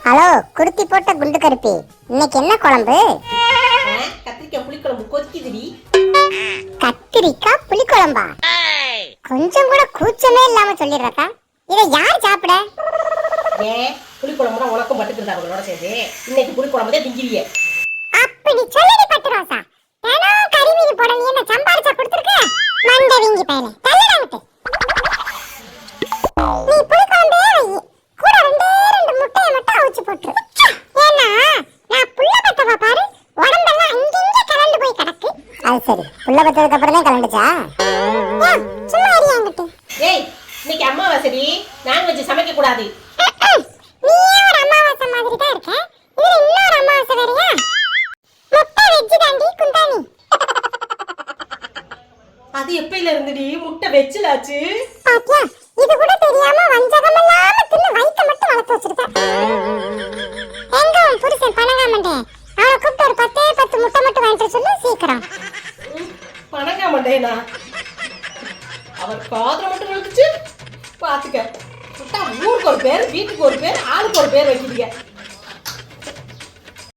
Hello, குருத்தி போட்ட குண்டு கருப்பி, இன்னைக்கு என்ன குழம்பு? கத்திரிக்காய் புளிக்குழம்பு கொதிக்குதுடி. கத்திரிக்காய் புளிக்குழம்பா? கொஞ்சம் கூட கூச்சமே இல்லாம சொல்லிடுறக்கா. இதை யார் சாப்பிட? ஏன் புளிக்குழம்புனா உனக்கும் பட்டுக்கிறதா அவங்களோட சேர்ந்து இன்னைக்கு புளிக்குழம்பு தான் திங்கிறியே. அப்படி சொல்லி பட்டுறாசா. தினம் கறிமீன் போட நீ என்ன சம்பாரிச்சா கொடுத்துருக்க? மண்டை வீங்கி பயலே, தள்ளடா விட்டு. நீ புளிக்குழம்பே வை, கூட ரெண்டு முட்டையை மட்டும் அவிச்சு போட்டுரு. ஏன்னா நான் புள்ள பத்தவ பாரு, உடம்பெல்லாம் அங்கிங்க கலண்டு போய் கிடக்கு. அது சரி, புள்ள பத்ததுக்கு அப்புறம் தான் கலண்டுச்சா? சும்மா அறியாங்கிட்டு. ஏய், இன்னைக்கு அம்மாவாசைடி, நான்வெஜ் சமைக்க கூடாது. நீயே ஒரு அமாவாசை மாதிரி தான் இருக்க, இதுல இன்னொரு அமாவாசை வேறயா? முட்டை வெஜ் தாண்டி குந்தாணி. அது எப்பையில இருந்துடி முட்டை வெச்சிலாச்சு? பாத்தியா, இது கூட தெரியாம வஞ்சகம் இல்லாம தின்னு வயித்த மட்டும் வளர்த்து வச்சிருக்க. எங்க உன் புருஷன் பணங்காமண்டே? அவனை கூப்பிட்டு ஒரு 10 முட்டை மட்டும் வாங்கிட்டு சொல்லு சீக்கிரம். பணங்கா மாட்டேனா? அவர் காதுல மட்டும் விழுந்துச்சு பாத்துக்க. ஊருக்கு ஒரு பேர், வீட்டுக்கு ஒரு பேர், ஆளுக்கு ஒரு பேர் வைக்கிறீங்க.